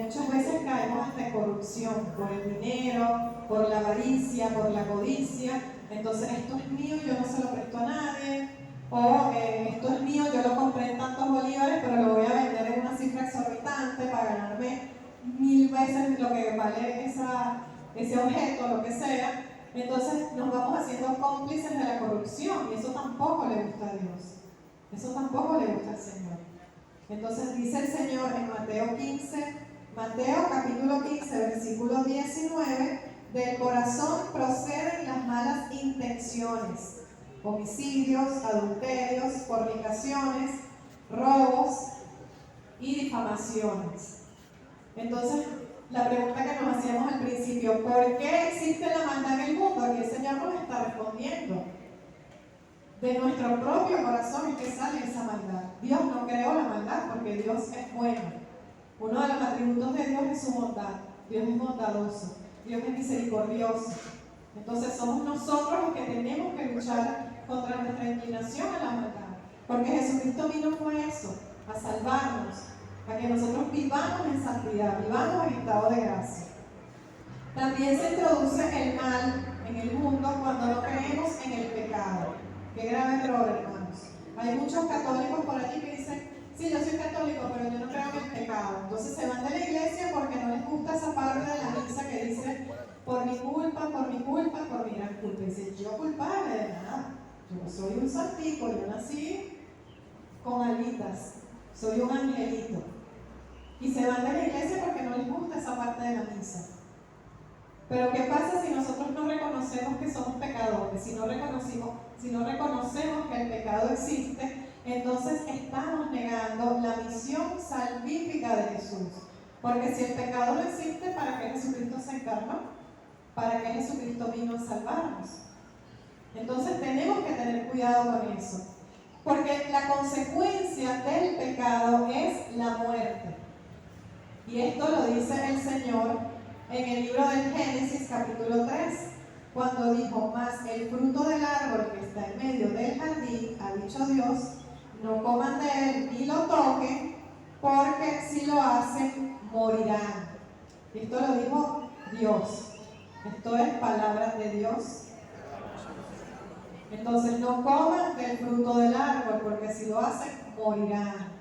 muchas veces caemos hasta en corrupción por el dinero, por la avaricia, por la codicia. Entonces esto es mío, yo no se lo presto a nadie, o esto es mío, yo lo compré en tantos bolívares, pero lo voy a vender en una cifra exorbitante para ganarme 1000 veces lo que vale ese objeto, lo que sea. Entonces nos vamos haciendo cómplices de la corrupción y eso tampoco le gusta a Dios, eso tampoco le gusta al Señor. Entonces dice el Señor en Mateo capítulo 15, versículo 19, del corazón proceden las malas intenciones, homicidios, adulterios, fornicaciones, robos y difamaciones. Entonces, la pregunta que nos hacíamos al principio, ¿por qué existe la maldad en el mundo? Aquí el Señor nos está respondiendo. De nuestro propio corazón es que sale esa maldad. Dios no creó la maldad porque Dios es bueno. Uno de los atributos de Dios es su bondad. Dios es bondadoso, Dios es misericordioso. Entonces somos nosotros los que tenemos que luchar contra nuestra inclinación a la maldad. Porque Jesucristo vino fue eso, a salvarnos, a que nosotros vivamos en santidad, vivamos en estado de gracia. También se introduce el mal en el mundo cuando no creemos en el pecado. Qué grave error, hermanos. Hay muchos católicos por allí que dicen, sí, yo soy católico, pero yo no creo en el pecado. Entonces se van de la iglesia porque no les gusta esa parte de la misa que dice, por mi culpa, por mi gran culpa. Y dice, yo culpable de nada. Yo soy un santico, yo nací con alitas, soy un angelito. Y se van de la iglesia porque no les gusta esa parte de la misa. Pero ¿qué pasa si nosotros no reconocemos que somos pecadores? Si no reconocemos que el pecado existe, entonces estamos negando la misión salvífica de Jesús. Porque si el pecado no existe, ¿para qué Jesucristo se encarnó? ¿Para qué Jesucristo vino a salvarnos? Entonces tenemos que tener cuidado con eso. Porque la consecuencia del pecado es la muerte. Y esto lo dice el Señor en el libro del Génesis, capítulo 3, cuando dijo, mas el fruto del árbol que está en medio del jardín, ha dicho Dios, no coman de él ni lo toquen, porque si lo hacen, morirán. Esto lo dijo Dios. Esto es palabra de Dios. Entonces no coman del fruto del árbol, porque si lo hacen, morirán.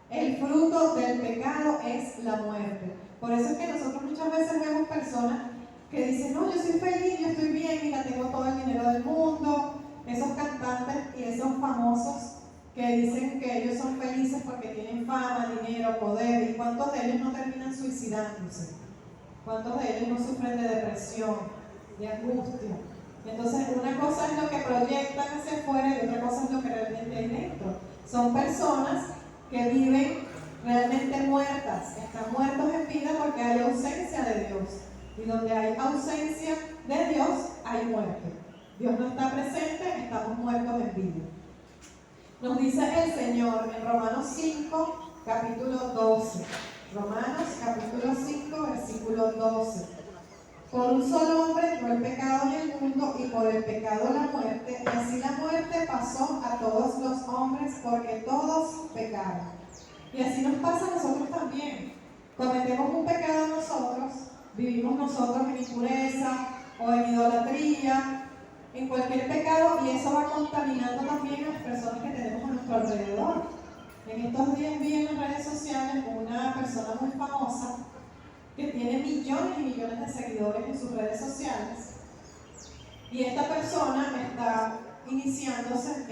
El fruto del pecado es la muerte. Por eso es que nosotros muchas veces vemos personas que dicen, no, yo soy feliz, yo estoy bien, mira, tengo todo el dinero del mundo. Esos cantantes y esos famosos que dicen que ellos son felices porque tienen fama, dinero, poder, ¿y cuántos de ellos no terminan suicidándose? ¿Cuántos de ellos no sufren de depresión, de angustia? Entonces, una cosa es lo que proyectan hacia afuera y otra cosa es lo que realmente hay dentro. Son personas que viven realmente muertas, están muertos en vida porque hay ausencia de Dios. Y donde hay ausencia de Dios, hay muerte. Dios no está presente, estamos muertos en vida. Nos dice el Señor en Romanos 5, capítulo 12. Romanos, capítulo 5, versículo 12. Por un solo hombre entró el pecado en el mundo y por el pecado la muerte, y así la muerte pasó a todos los hombres porque todos pecaron. Y así nos pasa a nosotros también. Cometemos un pecado nosotros, vivimos nosotros en impureza o en idolatría, en cualquier pecado, y eso va contaminando también a las personas que tenemos a nuestro alrededor. En estos días vi en las redes sociales una persona muy famosa que tiene millones y millones de seguidores en sus redes sociales, y esta persona está iniciándose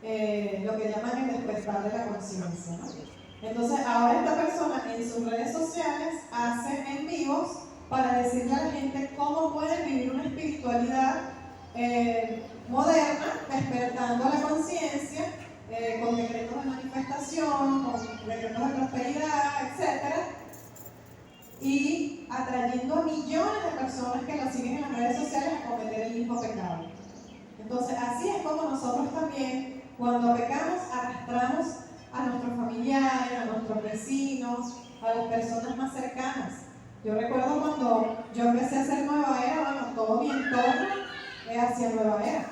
en lo que llaman el despertar de la conciencia, ¿no? Entonces ahora esta persona en sus redes sociales hace en vivos para decirle a la gente cómo pueden vivir una espiritualidad moderna, despertando la conciencia, con decretos de manifestación, con decretos de prosperidad, etc. Y atrayendo a millones de personas que lo siguen en las redes sociales a cometer el mismo pecado. Entonces, así es como nosotros también, cuando pecamos, arrastramos a nuestros familiares, a nuestros vecinos, a las personas más cercanas. Yo recuerdo cuando yo empecé a hacer Nueva Era, bueno, todo mi entorno hacia Nueva Era.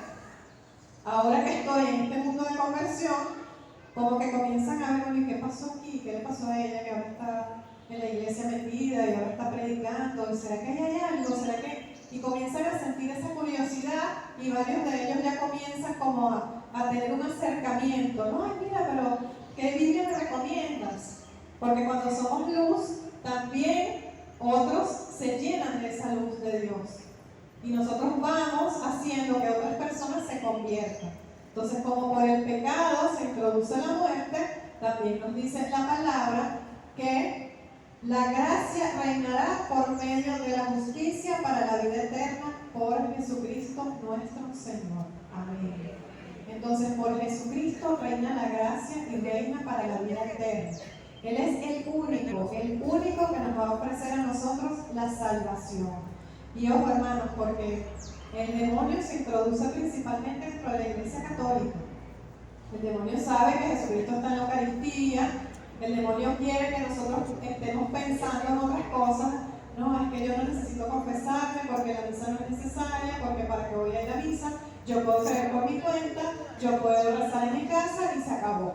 Ahora que estoy en este mundo de conversión, como que comienzan a ver, oye, ¿qué pasó aquí? ¿Qué le pasó a ella que ahora está en la iglesia metida y ahora está predicando? ¿Y será que hay algo? ¿Será que...? Y comienzan a sentir esa curiosidad y varios de ellos ya comienzan como a tener un acercamiento. No, ay, mira, pero ¿qué Biblia me recomiendas? Porque cuando somos luz, también otros se llenan de esa luz de Dios. Y nosotros vamos haciendo que otras personas se conviertan. Entonces, como por el pecado se introduce la muerte, también nos dice la palabra que la gracia reinará por medio de la justicia para la vida eterna por Jesucristo nuestro Señor. Amén. Entonces, por Jesucristo reina la gracia y reina para la vida eterna. Él es el único que nos va a ofrecer a nosotros la salvación. Y ojo, hermanos, porque el demonio se introduce principalmente dentro de la Iglesia Católica. El demonio sabe que Jesucristo está en la Eucaristía. El demonio quiere que nosotros estemos pensando en otras cosas. No, es que yo no necesito confesarme porque la misa no es necesaria, porque para que voy a ir a la misa, yo puedo creer por mi cuenta, yo puedo rezar en mi casa y se acabó.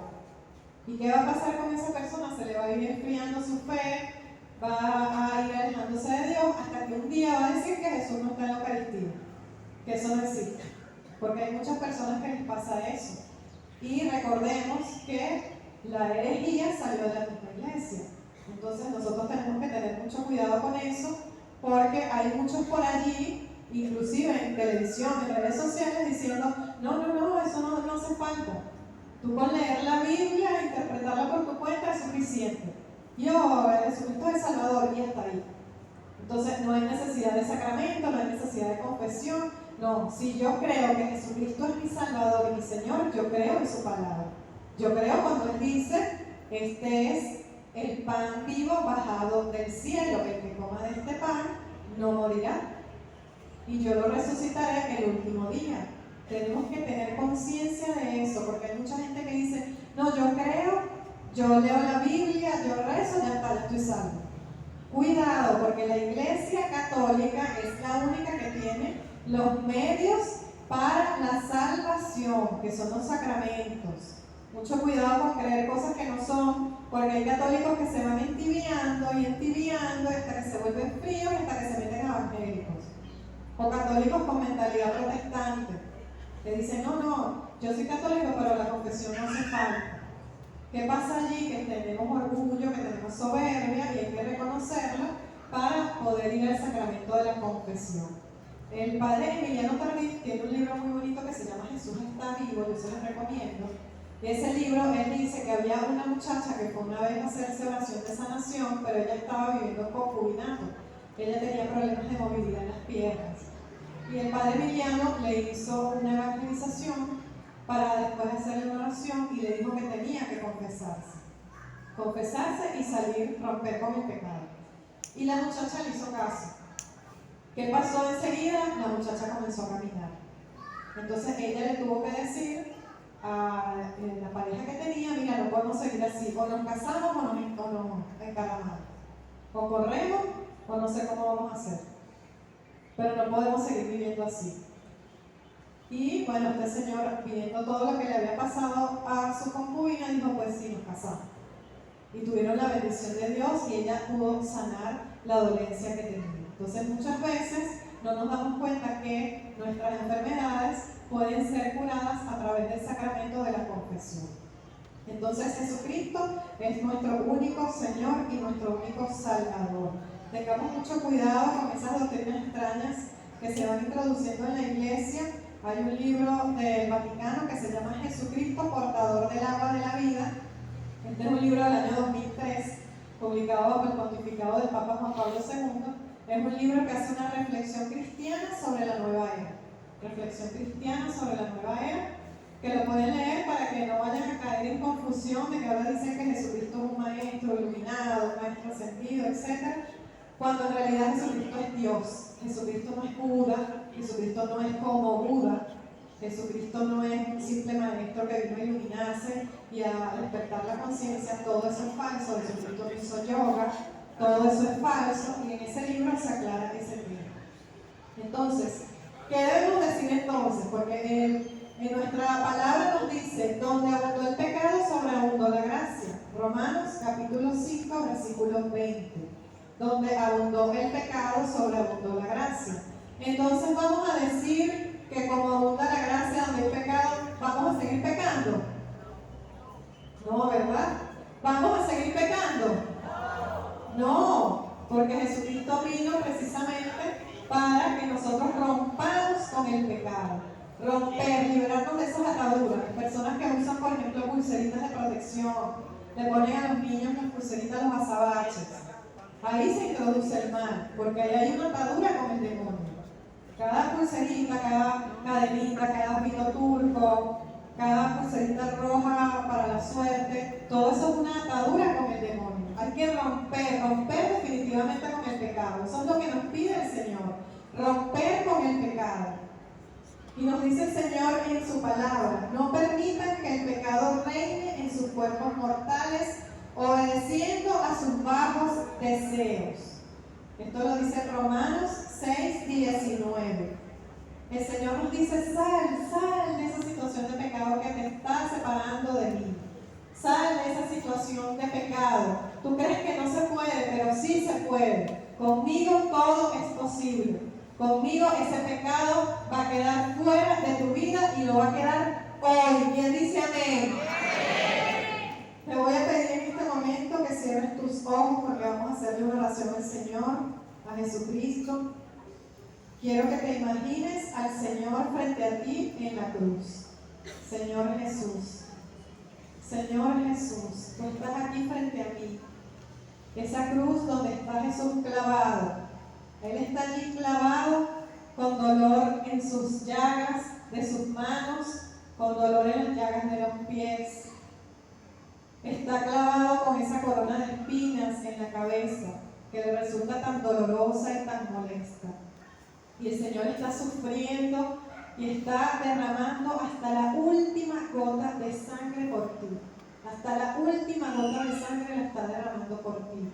¿Y qué va a pasar con esa persona? Se le va a ir enfriando su fe, va a ir alejándose de Dios, hasta que un día va a decir que Jesús no está en la Eucaristía, que eso no existe. Porque hay muchas personas que les pasa eso. Y recordemos que la herejía salió de la misma iglesia. Entonces nosotros tenemos que tener mucho cuidado con eso, porque hay muchos por allí, inclusive en televisión, en redes sociales, diciendo, no, eso no hace falta. Tú con leer la Biblia e interpretarla por tu cuenta es suficiente. Jesucristo es el Salvador y hasta ahí. Entonces no hay necesidad de sacramento, no hay necesidad de confesión. No, si yo creo que Jesucristo es mi Salvador y mi Señor, yo creo en su palabra. Yo creo cuando Él dice, este es el pan vivo bajado del cielo, el que coma de este pan no morirá. Y yo lo resucitaré el último día. Tenemos que tener conciencia de eso, porque hay mucha gente que dice, no, yo creo, yo leo la Biblia, yo rezo, ya está, ya estoy salvo. Cuidado, porque la Iglesia Católica es la única que tiene los medios para la salvación, que son los sacramentos. Mucho cuidado con creer cosas que no son, porque hay católicos que se van entibiando hasta que se vuelven fríos y hasta que se meten evangélicos. O católicos con mentalidad protestante, que dicen, no, yo soy católico, pero la confesión no hace falta. ¿Qué pasa allí? Que tenemos orgullo, que tenemos soberbia, y hay que reconocerlo, para poder ir al sacramento de la confesión. El padre Emiliano Tardif tiene un libro muy bonito que se llama Jesús está vivo, yo se los recomiendo. Ese libro, él dice que había una muchacha que fue una vez a hacerse oración de sanación, pero ella estaba viviendo concubinato. Ella tenía problemas de movilidad en las piernas. Y el padre Emiliano le hizo una evangelización para después hacerle una oración y le dijo que tenía que confesarse. Confesarse y salir, romper con el pecado. Y la muchacha le hizo caso. ¿Qué pasó enseguida? La muchacha comenzó a caminar. Entonces ella le tuvo que decir a la pareja que tenía, mira, no podemos seguir así, o nos casamos o nos encaramamos, o corremos o no sé cómo vamos a hacer, pero no podemos seguir viviendo así. Y bueno, este señor, viendo todo lo que le había pasado a su concubina, dijo, pues sí, nos casamos. Y tuvieron la bendición de Dios y ella pudo sanar la dolencia que tenía. Entonces muchas veces no nos damos cuenta que nuestras enfermedades pueden ser curadas a través del sacramento de la confesión. Entonces Jesucristo es nuestro único Señor y nuestro único Salvador. Tengamos mucho cuidado con esas doctrinas extrañas que se van introduciendo en la iglesia. Hay un libro del Vaticano que se llama Jesucristo, portador del agua de la vida. Este es un libro del año 2003, publicado bajo el pontificado del Papa Juan Pablo II. Es un libro que hace una reflexión cristiana sobre la nueva era. Reflexión cristiana sobre la nueva era, que lo pueden leer para que no vayan a caer en confusión de que ahora dicen que Jesucristo es un maestro iluminado, un maestro ascendido, etc. Cuando en realidad Jesucristo es Dios. Jesucristo no es Buda, Jesucristo no es como Buda. Jesucristo no es un simple maestro que vino a iluminarse y a despertar la conciencia. Todo eso es falso. Jesucristo no hizo yoga, todo eso es falso, y en ese libro se aclara ese tema. Entonces, ¿qué debemos decir entonces? Porque en nuestra palabra nos dice, donde abundó el pecado, sobreabundó la gracia. Romanos capítulo 5, versículo 20. Donde abundó el pecado, sobreabundó la gracia. Entonces vamos a decir que como abunda la gracia donde hay pecado, ¿vamos a seguir pecando? No, ¿verdad? ¿Vamos a seguir pecando? No, porque Jesucristo vino precisamente para que nosotros rompamos con el pecado. Romper, liberarnos de esas ataduras. Personas que usan, por ejemplo, pulseritas de protección, le ponen a los niños las pulseritas, los azabaches. Ahí se introduce el mal, porque ahí hay una atadura con el demonio. Cada pulserita, cada cadenita, cada pito turco, cada pulserita roja para la suerte, todo eso es una atadura con el demonio. Hay que romper definitivamente con el pecado. Eso es lo que nos pide el Señor, romper con el pecado. Y nos dice el Señor en su palabra, no permitan que el pecado reine en sus cuerpos mortales, obedeciendo a sus bajos deseos. Esto lo dice Romanos 6:19. El Señor nos dice, sal de esa situación de pecado que te está separando de mí. Sal de esa situación de pecado. Tú crees que no se puede, pero sí se puede. Conmigo todo es posible. Conmigo ese pecado va a quedar fuera de tu vida y lo va a quedar hoy. ¿Quién dice amén? Te voy a pedir en este momento que cierres tus ojos porque vamos a hacerle una oración al Señor, a Jesucristo. Quiero que te imagines al Señor frente a ti en la cruz. Señor Jesús, Señor Jesús, tú estás aquí frente a mí. Esa cruz donde está Jesús clavado. Él está allí clavado con dolor en sus llagas de sus manos, con dolor en las llagas de los pies. Está clavado con esa corona de espinas en la cabeza que le resulta tan dolorosa y tan molesta. Y el Señor está sufriendo y está derramando hasta la última gota de sangre por ti. Hasta la última gota de sangre la está derramando por ti.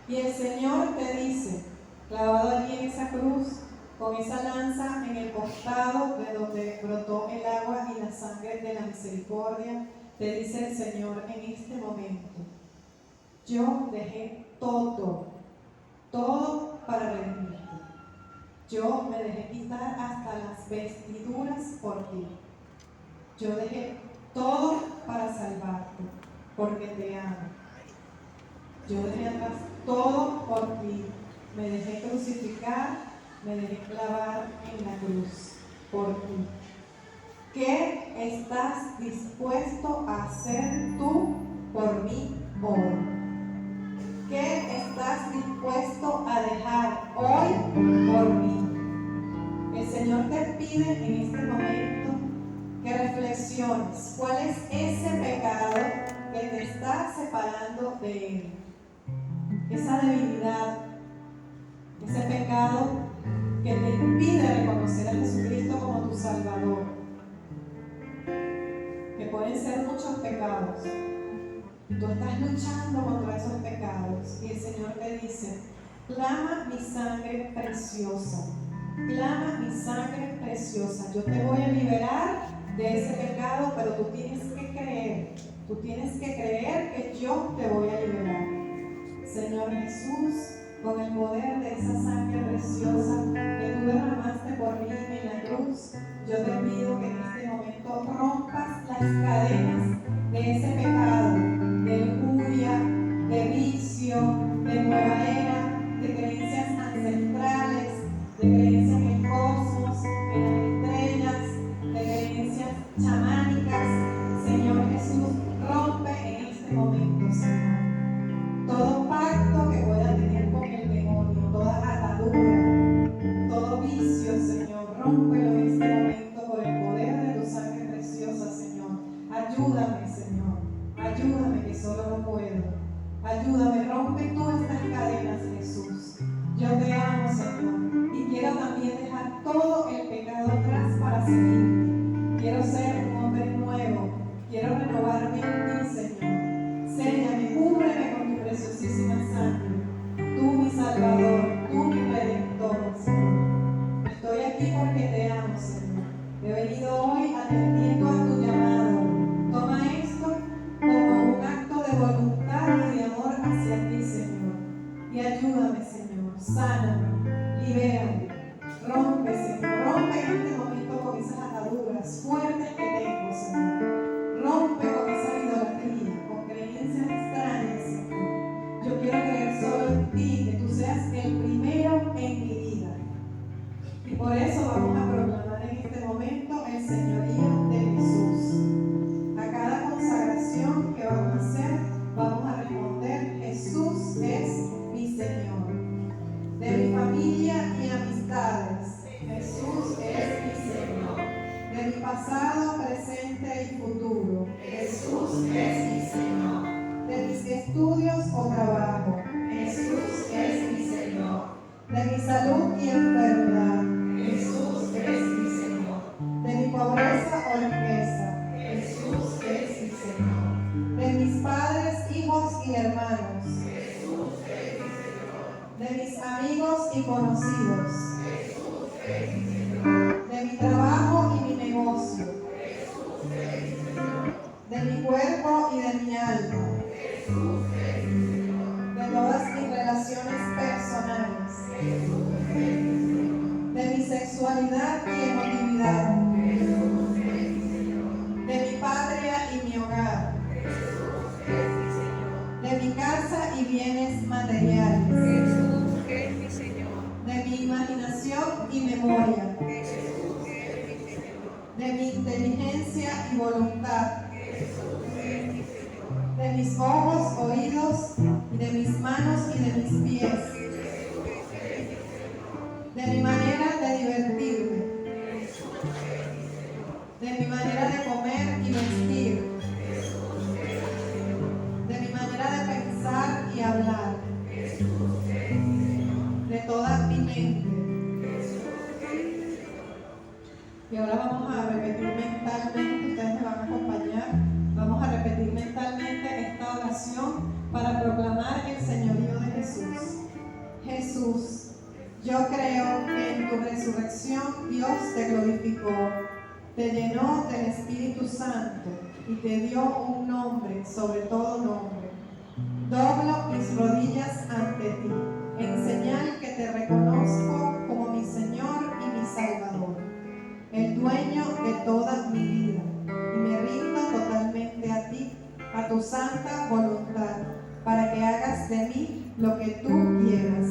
Y el Señor te dice, clavado allí en esa cruz, con esa lanza en el costado de donde brotó el agua y la sangre de la misericordia, te dice el Señor en este momento, yo dejé todo para redimirte. Yo me dejé quitar hasta las vestiduras por ti. Yo dejé todo para salvarte, porque te amo. Yo dejé atrás todo por ti. me dejé crucificar, me dejé clavar en la cruz por ti. ¿Qué estás dispuesto a hacer tú por mí hoy? ¿Qué estás dispuesto a dejar hoy por mí? El Señor te pide en este momento que reflexiones cuál es ese pecado que te está separando de Él. Esa debilidad, ese pecado que te impide reconocer a Jesucristo como tu Salvador. Que pueden ser muchos pecados. Y tú estás luchando contra esos pecados. Y el Señor te dice, clama mi sangre preciosa. Clama mi sangre preciosa. Yo te voy a liberar de ese pecado, pero tú tienes que creer. Tú tienes que creer que yo te voy a liberar. Señor Jesús, con el poder de esa sangre preciosa que tú derramaste por mí en la cruz, yo te pido que en este momento rompas las cadenas de ese pecado, de lujuria, de vicio, de nueva era, de creencias ancestrales, de creencias en el cosmos, en las estrellas, de creencias chamánicas. Señor Jesús, rompe en este momento, Señor, todo pacto que pueda tener con el demonio, toda atadura, todo vicio, Señor, rómpelo en este momento por el poder de tu sangre preciosa, Señor. Ayúdame, Señor, ayúdame que solo no puedo. Ayúdame, rompe tú estas cadenas, Jesús. Yo te amo, Señor, y quiero también dejar todo el pecado atrás para seguirte. Quiero ser un hombre nuevo, quiero renovarme en ti, Señor. Séllame, cúbreme con tu preciosísima sangre. Tú, mi Salvador, tú, mi Redentor, Señor. Estoy aquí porque te amo, Señor. He venido hoy atendiendo a tu llamado. Toma esto como un acto de voluntad y de amor hacia ti, Señor. Y ayúdame, Señor. Sáname, libérame. Rompe, Señor. Rompe en este momento con esas ataduras fuertes que tengo, Señor. Rompe con esa idolatría, con creencias extrañas, Señor. Yo quiero creer solo en ti, que tú seas el primero en mi vida. Y por eso vamos a proclamar en este momento el señorío de Jesús. A cada consagración que vamos a hacer, vamos a responder: Jesús es mi Señor. De mi familia y amistades, Jesús es mi Señor. De mi pasado, presente y futuro, Jesús es mi Señor. De mis estudios o trabajo, Jesús es mi Señor. De mi salud y enfermedad, Jesús es mi Señor. De mi pobreza o riqueza, Jesús es mi Señor. De mis padres, hijos y hermanos, Jesús es mi Señor. De mis amigos y conocidos, Jesús es mi Señor. De mi trabajo y mi negocio, Jesús es mi Señor. De mi cuerpo y de mi alma, Jesús es mi Señor. De todas mis relaciones personales, Jesús es mi Señor. De mi sexualidad y emotividad, Jesús es mi Señor. De mi patria y mi hogar, Jesús es mi Señor. De mi casa y bienes materiales, Jesús es mi Señor. De mi imaginación y memoria, Jesús es mi Señor. De mi inteligencia y voluntad, Jesús es mi Señor. De mis ojos, oídos, y de mis manos y de mis pies, Jesús es mi Señor. De mi manera de divertirme, Jesús es mi Señor. De mi manera de comer y vestir, Jesús es mi Señor. De mi manera de pensar y hablar, Jesús es mi Señor. De toda mi mente, Jesús es mi Señor. Y ahora vamos a repetir mentalmente, ustedes me van a acompañar, vamos a repetir mentalmente esta oración para proclamar el señorío de Jesús. Jesús, yo creo que en tu resurrección Dios te glorificó, te llenó del Espíritu Santo y te dio un nombre sobre todo nombre. Doblo mis rodillas ante ti, en señal que te reconozco como mi Señor y mi Salvador, el dueño de toda mi vida, y me rindo totalmente a ti, a tu santa voluntad, para que hagas de mí lo que tú quieras.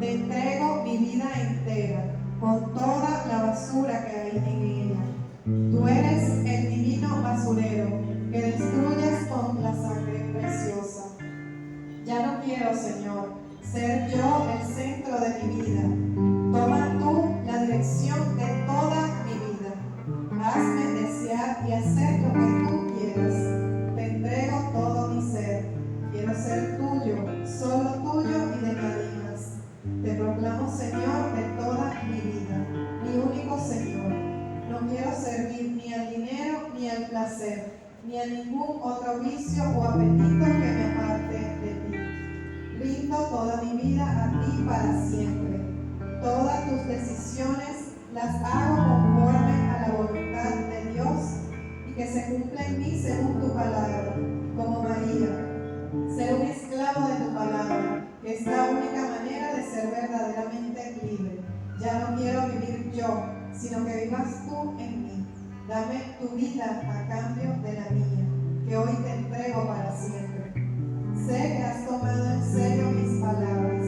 Te entrego mi vida entera, con toda la basura que hay en ella. Tú eres el divino basurero que destruyes con la sangre preciosa. Ya no quiero, Señor, ser yo el centro de mi vida. Toma tú la dirección de toda mi vida. Hazme desear y hacer lo que tú quieras. Te entrego todo mi ser. Quiero ser tuyo, solo tuyo y de nadie más. Te proclamo Señor de toda mi vida, mi único Señor. No quiero servir ni al dinero ni al placer, ni a ningún otro vicio o apetito que me aparte de ti. Rindo toda mi vida a ti para siempre. Todas tus decisiones las hago conforme a la voluntad de Dios y que se cumpla en mí según tu palabra, como María. Ser un esclavo de tu palabra, que es la única manera de ser verdaderamente libre. Ya no quiero vivir yo, sino que vivas tú en mí. Dame tu vida a cambio de la mía, que hoy te entrego para siempre. Sé que has tomado en serio mis palabras,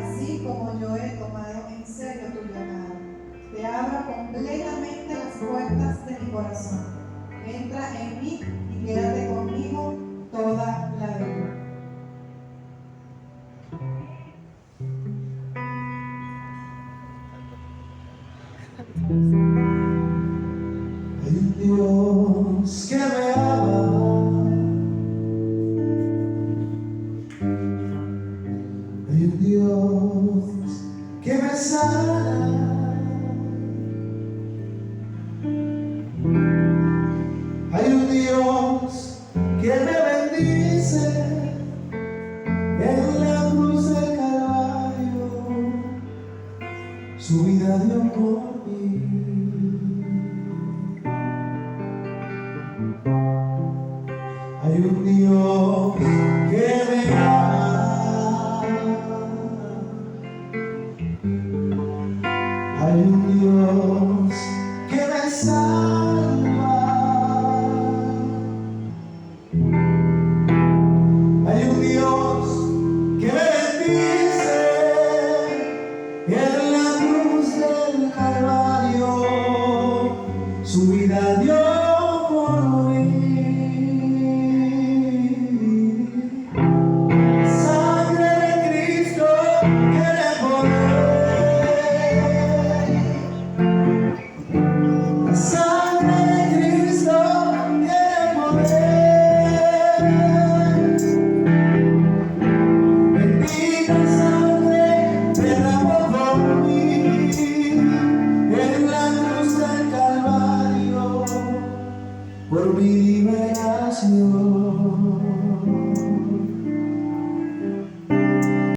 así como yo he tomado en serio tu llamada. Te abro completamente las puertas de mi corazón. Entra en mí y quédate conmigo toda la vida. Hay un Dios que me ama, hay un Dios que me sana, hay un Dios que me bendice en la cruz del Calvario, su vida dio por mí. Hay un Dios que me ama.